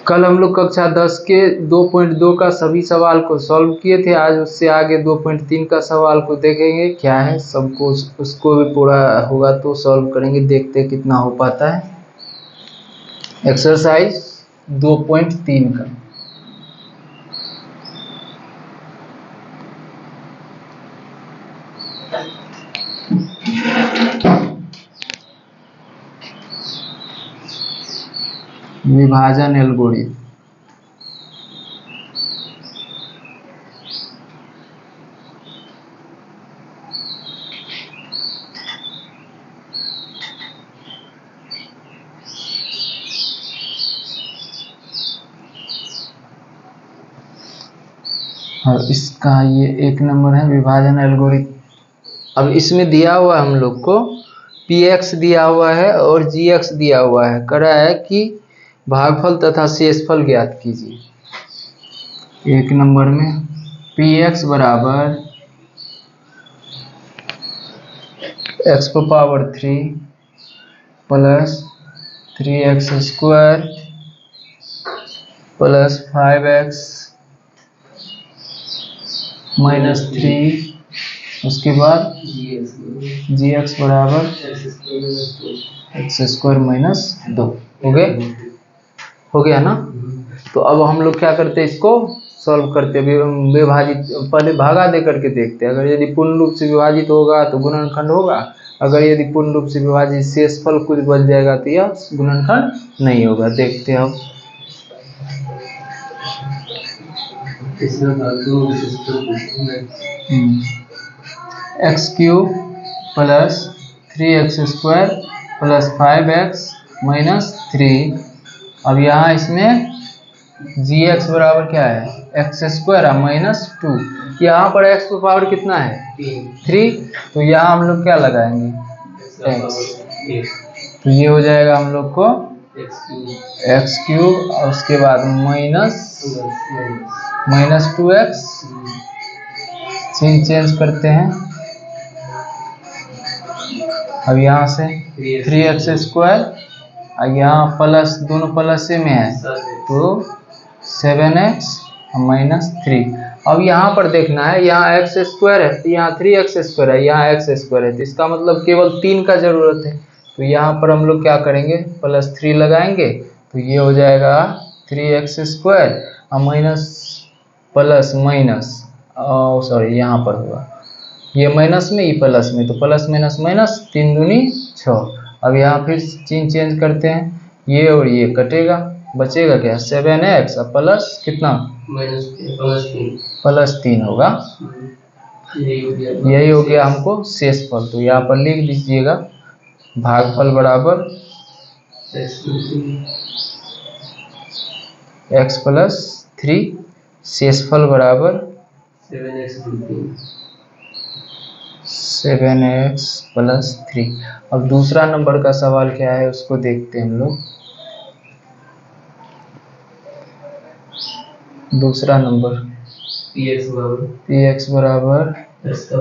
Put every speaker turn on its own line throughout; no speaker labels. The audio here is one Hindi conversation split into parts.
कल हम लोग कक्षा 10 के 2.2 का सभी सवाल को सॉल्व किए थे। आज उससे आगे 2.3 का सवाल को देखेंगे क्या है, सबको उसको भी पूरा होगा तो सॉल्व करेंगे, देखते हैं कितना हो पाता है। एक्सरसाइज 2.3 का विभाजन एल्गोरिथम। और इसका ये 1 नंबर है विभाजन एल्गोरिथम। अब इसमें दिया हुआ हम लोग को px दिया हुआ है और gx दिया हुआ है। कह रहा है कि भागफल तथा शेषफल ज्ञात कीजिए। 1 नंबर में px बराबर x³ plus 3x² plus 5x minus 3, उसके बाद gx बराबर x² माइनस 2। हो गया ना। तो अब हम लोग क्या करते हैं, इसको सॉल्व करते हैं। विभाजित पहले भागा दे करके देखते हैं। अगर यदि पूर्ण रूप से विभाजित होगा तो गुणनखंड होगा, अगर यदि पूर्ण रूप से विभाजित शेषफल कुछ बच जाएगा तो यह गुणनखंड नहीं होगा। देखते हैं अब x³ plus 3x² plus 5x minus 3। अब यहाँ इसमें gx बराबर क्या है, x² माइनस 2। यहाँ पर x का पावर कितना है, 3, तो यहाँ हम लोग क्या लगाएंगे, x। तो ये हो जाएगा हम लोग को x³ और उसके बाद माइनस 2x। चेंज करते हैं। अब यहाँ से 3x² और यहाँ प्लस, दोनों प्लस में है तो 7x माइनस 3। अब यहाँ पर देखना है, यहाँ x² है, यहाँ 3x² है, यहाँ x² है, तो इसका मतलब केवल 3 का जरूरत है। तो यहाँ पर हम लोग क्या करेंगे, प्लस 3 लगाएंगे तो ये हो जाएगा 3x² और माइनस प्लस माइनस, सॉरी यहाँ पर होगा ये माइनस में, ये प्लस में, तो प्लस माइनस माइनस 3 दूनी 6। अब यहाँ फिर चेंज करते हैं, ये और ये कटेगा, बचेगा क्या, 7x और प्लस कितना, प्लस 3 होगा। यही हो गया हमको शेषफल। तो यहाँ पर लिख दीजिएगा भागफल बराबर x प्लस 3, शेषफल बराबर 7x प्लस 3। अब दूसरा नंबर का सवाल क्या है उसको देखते हैं हम लोग। दूसरा नंबर px बराबर x⁴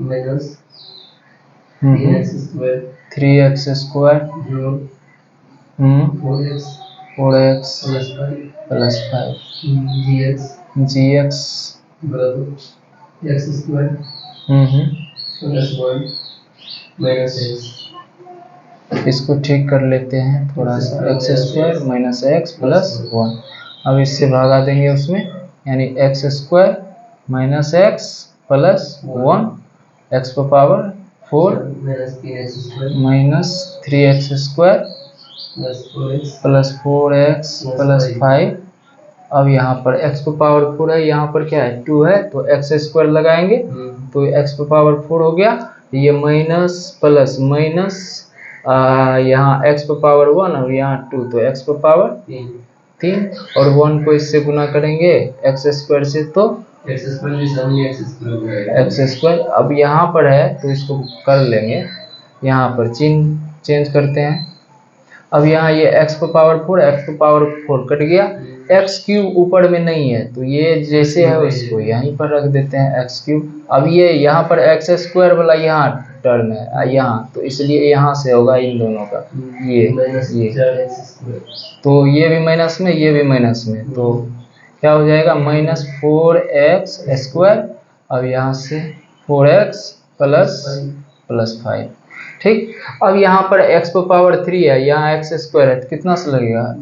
minus 3x² 4x plus 5 gx x² plus 1 minus x। इसको ठीक कर लेते हैं थोड़ा सा, x² माइनस x प्लस 1। अब इससे भगा देंगे उसमें, यानी x² minus x plus 1 x⁴ minus 3x² plus 4x plus 5। अब यहाँ पर x⁴ है, यहाँ पर क्या है 2 है, तो x² लगाएंगे तो x⁴ हो गया। ये माइनस प्लस माइनस, यहाँ x⁴ 1 और यहाँ 2, तो x⁴ 3 और 1 को इससे गुना करेंगे x² से तो x²। अब यहाँ पर है तो इसको कर लेंगे, यहाँ पर चेंज करते हैं। अब यहाँ ये x⁴ कट गया, x³ ऊपर में नहीं है तो ये जैसे है उसको यहीं पर रख देते हैं x³। अब ये यहाँ पर x² वाला यहाँ टर्म है यहाँ, तो इसलिए यहाँ से होगा इन दोनों का ये तो ये भी माइनस में, ये भी माइनस में, तो क्या हो जाएगा -4x²। अब यहाँ से 4x प्लस 5। ठीक, अब यहाँ पर x की पावर 3 है, यहाँ x² है, तो कितना से लगेगा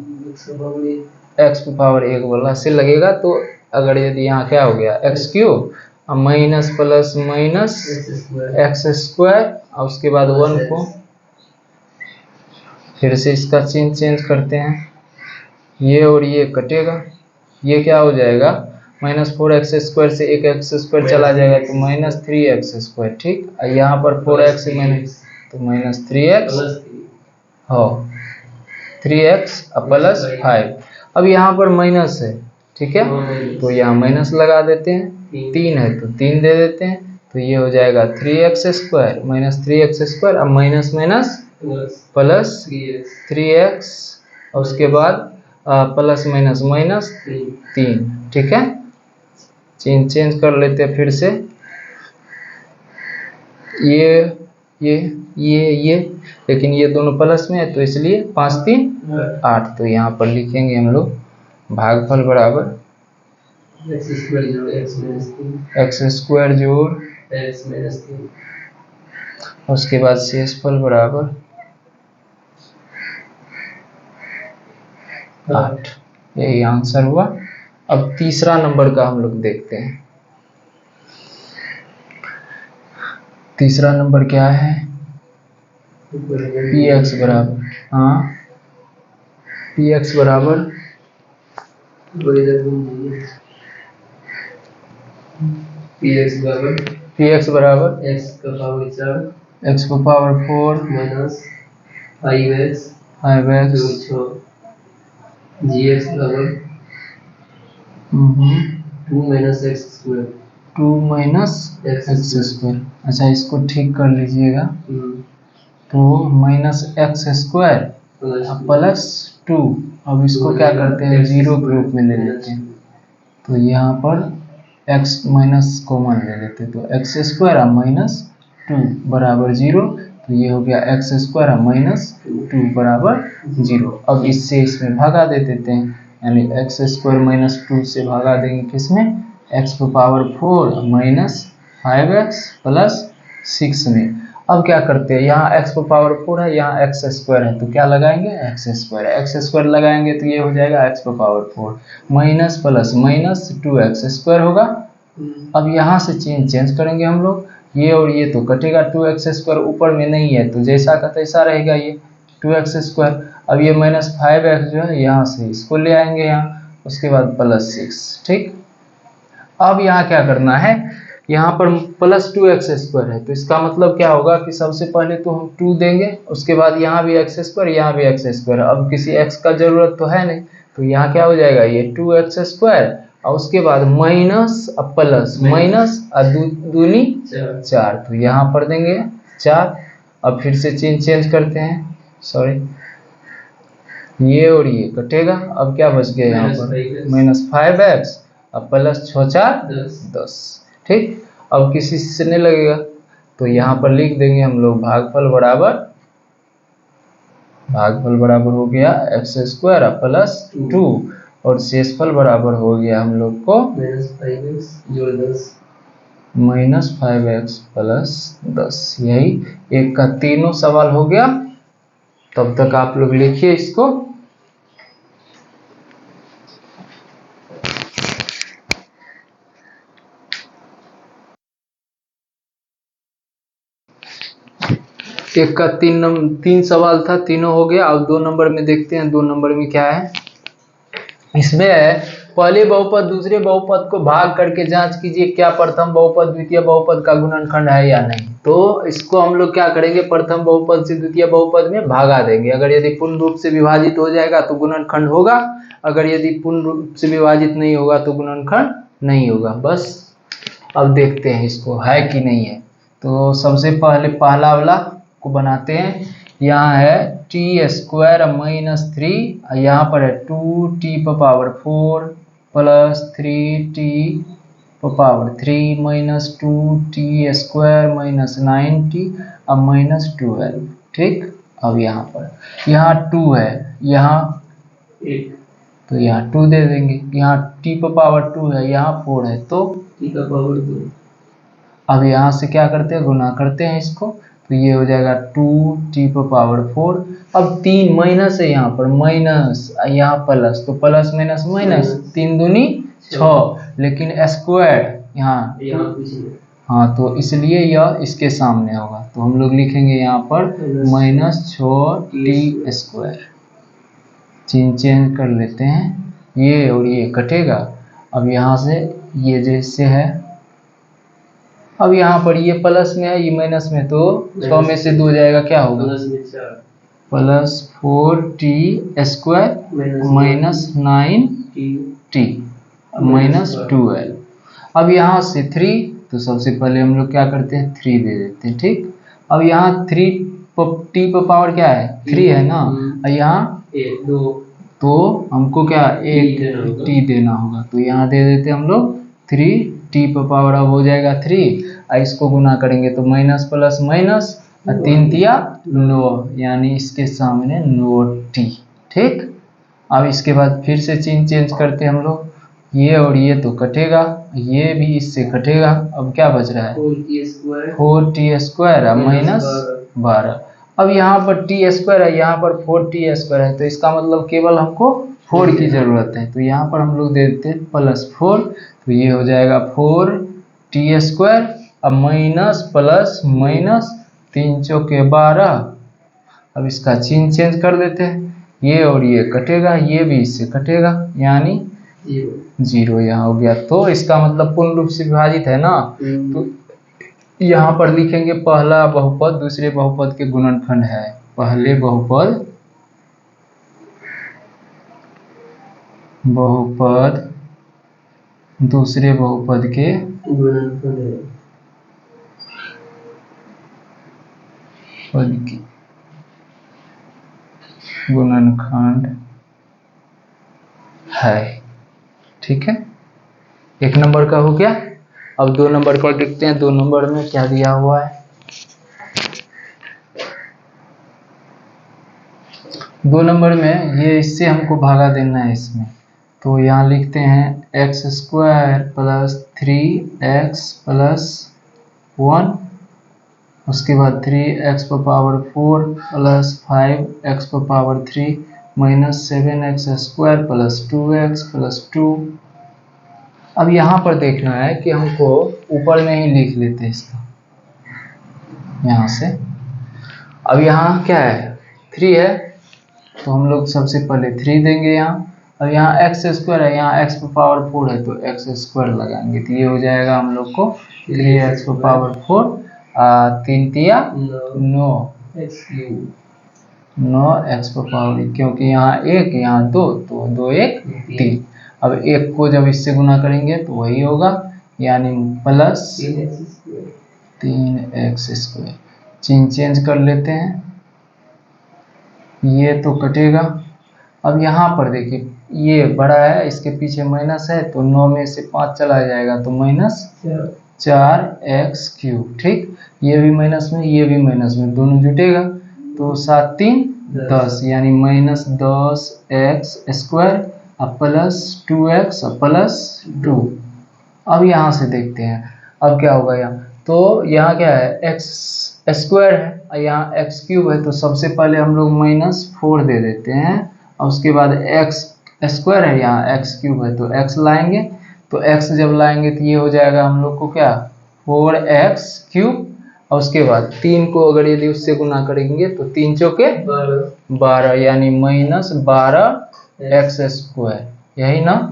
x की पावर 1 वाला से लगेगा। तो अगर यदि यहाँ क्या हो गया x³ minus plus minus x² और उसके बाद 1 को फिर से इसका चेंज करते हैं, ये और ये कटेगा, ये क्या हो जाएगा -4x² से एक x² चला जाएगा तो -3x²। ठीक, यहाँ पर 4x माइनस तो -3x हो 3x प्लस 5। अब यहाँ पर माइनस है, ठीक है, तो यहाँ माइनस लगा देते हैं, 3 है तो 3 दे देते हैं, तो ये हो जाएगा 3x² -3x² अब माइनस माइनस प्लस 3x और उसके बाद प्लस माइनस माइनस 3। ठीक है, चेंज कर लेते हैं फिर से, ये लेकिन ये दोनों प्लस में है तो इसलिए 5 3 8। तो यहाँ पर लिखेंगे हम लोग भागफल बराबर x² जोड़ उसके बाद शेषफल बराबर 8। यही आंसर हुआ। अब तीसरा नंबर का हम लोग देखते हैं। तीसरा नंबर क्या है, px बराबर px बराबर x की पावर 4 माइनस 5x gx बराबर 2 माइनस x²। अच्छा, इसको ठीक कर लीजिएगा, तो -x² प्लस 2। अब इसको क्या करते हैं, 0 के रूप में ले लेते हैं, तो यहाँ पर x माइनस कॉमन ले लेते हैं, तो x² माइनस 2 बराबर 0। तो ये हो गया x² माइनस 2 बराबर 0। अब इससे इसमें भगा दे देते हैं, यानी x² माइनस 2 से भगा देंगे किसमें, x की पावर 4 माइनस 5x प्लस 6 में। अब क्या करते हैं, यहाँ x की पावर 4 है, यहाँ x² है, तो क्या लगाएंगे x² लगाएंगे, तो ये हो जाएगा x की power 4 minus plus minus 2x² होगा। अब यहाँ से चेंज करेंगे हम लोग, ये और ये तो कटेगा, 2x² ऊपर में नहीं है तो जैसा का तैसा रहेगा ये 2x²। अब ये -5x जो है यहाँ से इसको ले आएंगे यहाँ, उसके बाद प्लस 6। ठीक, अब यहाँ क्या करना है, यहाँ पर प्लस 2x² है, तो इसका मतलब क्या होगा कि सबसे पहले तो हम 2 देंगे, उसके बाद यहाँ भी x², यहाँ भी x²। अब किसी x का जरूरत तो है नहीं, तो यहाँ क्या हो जाएगा, ये 2x² और उसके बाद माइनस प्लस माइनस दूनी 4, तो यहाँ पर देंगे 4। अब फिर से चेंज करते हैं, सॉरी, ये और ये कटेगा। अब क्या बच गया यहाँ पर, -5x अब प्लस 6 4 10। ठीक, अब किसी से नहीं लगेगा, तो यहाँ पर लिख देंगे हम लोग भागफल बराबर हो गया x² प्लस 2 और शेषफल बराबर हो गया हम लोग को -5x प्लस 10। यही एक का तीनों सवाल हो गया। तब तक आप लोग लिखिए इसको। एक का तीन सवाल था, तीनों हो गया। अब 2 नंबर में देखते हैं, 2 नंबर में क्या है। इसमें पहले बहुपद दूसरे बहुपद को भाग करके जांच कीजिए क्या प्रथम बहुपद द्वितीय बहुपद का गुणनखंड है या नहीं। तो इसको हम लोग क्या करेंगे, प्रथम बहुपद से द्वितीय बहुपद में भागा देंगे। अगर यदि पूर्ण रूप से विभाजित हो जाएगा तो गुणनखंड होगा, अगर यदि पूर्ण रूप से विभाजित नहीं होगा तो गुणनखंड नहीं होगा। बस अब देखते हैं इसको है कि नहीं है। तो सबसे पहले पहला वाला को बनाते हैं। यहाँ है t² माइनस 3, यहाँ पर है 2t⁴ plus 3t⁴ minus 2t² minus 9t अब -12, ठीक। अब यहाँ 2 है, यहाँ
8,
तो यहाँ 2 दे देंगे, यहाँ t⁻2 है, यहाँ 4 है तो
t⁻2।
अब यहाँ से क्या करते हैं, गुना करते हैं इसको, तो ये हो जाएगा 2t⁻4। अब 3 माइनस है यहाँ पर, माइनस यहाँ प्लस, तो प्लस माइनस माइनस, 3 दूनी 6, लेकिन स्क्वायर यहाँ
कुछ नहीं।
हाँ, तो इसलिए यह इसके सामने होगा, तो हम लोग लिखेंगे यहाँ पर -6t²। चेंज कर लेते हैं, ये और ये कटेगा। अब यहाँ से ये जैसे है, अब यहाँ पर ये प्लस में है, ये माइनस में, तो 6 में से 2 जाएगा, क्या होगा, +4t² -9t -12। अब यहाँ से 3, तो सबसे पहले हम लोग क्या करते हैं, 3 दे देते हैं, ठीक। अब यहाँ 3t क्या है, 3 है ना, और यहाँ
2,
तो हमको क्या 1 t देना होगा, तो यहाँ दे देते हम लोग 3t, अब हो जाएगा 3, और इसको गुना करेंगे तो माइनस प्लस माइनस, 3 तिया 9, यानी इसके सामने 9t, ठीक। अब इसके बाद फिर से चेंज करते हैं हम लोग, ये और ये तो कटेगा, ये भी इससे कटेगा। अब क्या बच रहा है, 4t² -12। अब यहाँ पर t² है, यहाँ पर 4t² है, तो इसका मतलब केवल हमको 4 की जरूरत है, तो यहाँ पर हम लोग दे देते हैं +4, तो ये हो जाएगा 4t²। अब माइनस प्लस माइनस, 3 चौके 12। अब इसका चेंज कर देते हैं, ये और ये कटेगा, ये भी इससे कटेगा, यानी 0 यहाँ हो गया। तो इसका मतलब पूर्ण रूप से विभाजित है ना, तो यहाँ पर लिखेंगे पहला बहुपद दूसरे बहुपद के गुणनखंड है, पहले बहुपद दूसरे बहुपद के गुणनखंड है, ठीक है। 1 नंबर का हो गया। अब 2 नंबर का देखते हैं, 2 नंबर में क्या दिया हुआ है। 2 नंबर में ये इससे हमको भागा देना है इसमें, तो यहाँ लिखते हैं x² + 3x + 1, उसके बाद 3x⁴ + 5x⁴ -7x² + 2x + 2। अब यहाँ पर देखना है कि हमको ऊपर में ही लिख लेते हैं इसका, यहाँ से। अब यहाँ क्या है, 3 है, तो हम लोग सबसे पहले 3 देंगे यहाँ। अब यहाँ x² है, यहाँ x⁴ है, तो x² लगाएंगे, तो ये हो जाएगा हम लोग को 3x⁴, 3 तिया 9x⁴, क्योंकि यहाँ 1 यहाँ 2, तो 2 1 3। अब 1 को जब इससे गुना करेंगे तो वही होगा, यानी +3x²। चेंज कर लेते हैं, ये तो कटेगा। अब यहाँ पर देखिए, ये बड़ा है, इसके पीछे माइनस है, तो 9 में से 5 चला जाएगा, तो -4x³, ठीक। ये भी माइनस में, ये भी माइनस में, दोनों जुटेगा, तो 7 3 10, यानी -10x² + 2x + 2। अब यहाँ से देखते हैं, अब क्या होगा यहाँ, तो यहाँ क्या है, x² है, यहाँ x³ है, तो सबसे पहले हम लोग -4 दे देते हैं, और उसके बाद x² है, यहाँ x³ है, तो x लाएंगे, तो x जब लाएंगे तो ये हो जाएगा हम लोग को क्या, 4x³, और उसके बाद 3 को अगर यदि उससे गुना करेंगे तो 3 चौके 12, यानी -12x², यही ना।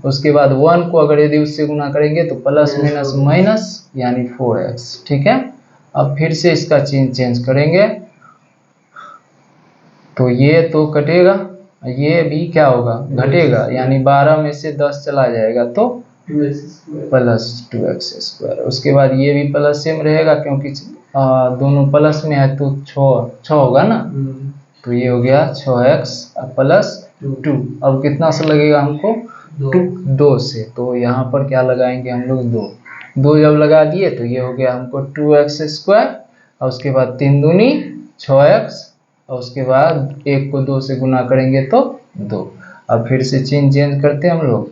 उसके बाद 1 को अगर यदि उससे गुना करेंगे तो प्लस माइनस माइनस, यानी 4x, ठीक है। अब फिर से इसका चेंज करेंगे, तो ये तो कटेगा, ये भी क्या होगा, घटेगा, यानी 12 में से 10 चला जाएगा, तो +2x²। उसके बाद ये भी प्लस सेम रहेगा, क्योंकि दोनों प्लस में है, तो 6 होगा ना, तो ये हो गया 6x + 2। अब कितना से लगेगा हमको, 2 से, तो यहाँ पर क्या लगाएंगे हम लोग, 2 जब लगा दिए तो ये हो गया हमको 2x², और उसके बाद 3 दूनी 6x और उसके बाद 1 को 2 से गुना करेंगे तो 2। अब फिर से चिन्ह चेंज करते हैं हम लोग,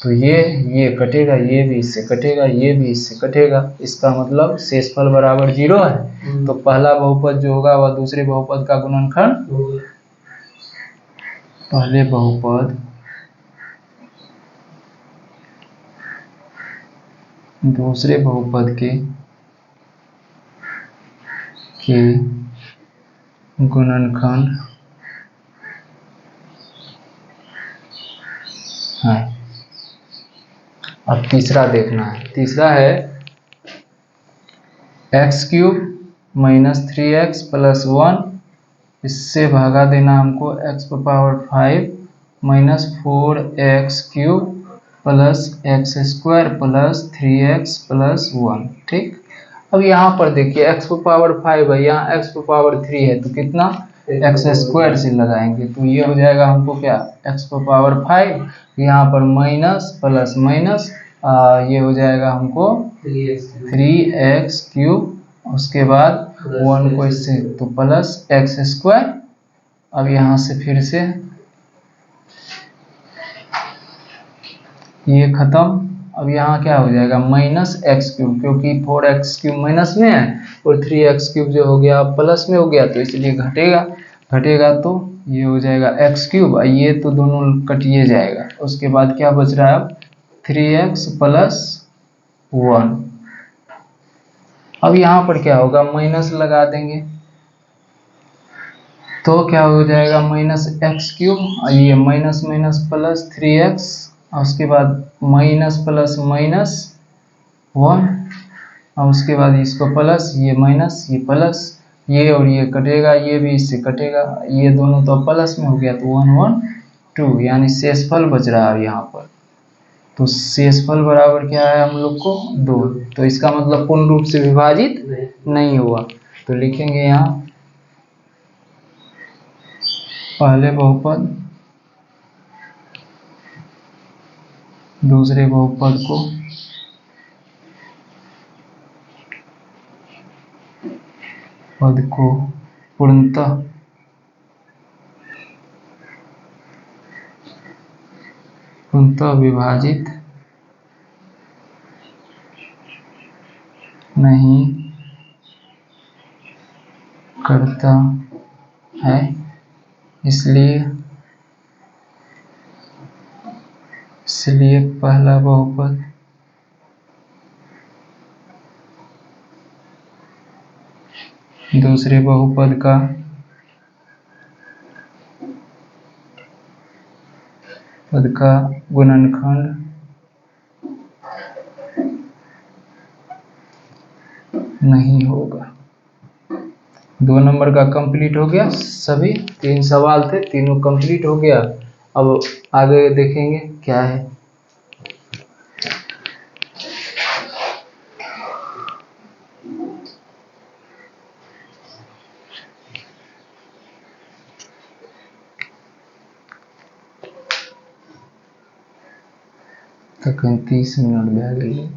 तो ये कटेगा, ये भी इससे कटेगा, ये भी इससे कटेगा, इसका मतलब शेषफल बराबर 0 है। तो पहला बहुपद जो होगा वह दूसरे बहुपद का गुणनखंड
होगा।
पहले बहुपद दूसरे बहुपद के गुणनखंड है। अब तीसरा देखना है, तीसरा है x³ माइनस 3x प्लस 1, इससे भागा देना हमको x⁵ minus 4x³ plus x² plus 3x plus 1। ठीक, अब यहाँ पर देखिए x⁵ है, यहाँ x⁵ है, तो कितना x² से लगाएंगे तो ये हो जाएगा हमको क्या x⁵, यहाँ पर माइनस प्लस माइनस, ये हो जाएगा हमको 3x³, उसके बाद 1 को इससे तो प्लस x²। अब यहाँ से फिर से ये खत्म। अब यहाँ क्या हो जाएगा माइनस x³, क्योंकि 4x³ माइनस में है और 3x³ जो हो गया प्लस में हो गया, तो इसलिए घटेगा तो ये हो जाएगा x³, ये तो दोनों कटिए जाएगा। उसके बाद क्या बच रहा है अब 3x प्लस 1। अब यहाँ पर क्या होगा माइनस लगा देंगे तो क्या हो जाएगा माइनस x³, ये माइनस माइनस प्लस 3x और उसके बाद माइनस प्लस माइनस 1 और उसके बाद इसको प्लस, ये माइनस ये प्लस, ये और ये कटेगा, ये भी इससे कटेगा, ये दोनों तो प्लस में हो गया तो 1 1 2, यानी शेषफल बच रहा है यहाँ पर। तो शेषफल बराबर क्या है हम लोग को 2, तो इसका मतलब पूर्ण रूप से विभाजित नहीं हुआ। तो लिखेंगे यहाँ पहले बहुपद दूसरे बहुपद को पूर्णतः विभाजित नहीं करता है, इसलिए पहला बहुपद दूसरे बहुपद का गुणनखंड नहीं होगा। 2 नंबर का कंप्लीट हो गया, सभी 3 सवाल थे, तीनों कंप्लीट हो गया। अब आगे देखेंगे क्या है। तक 30 मिनट भी आ गई।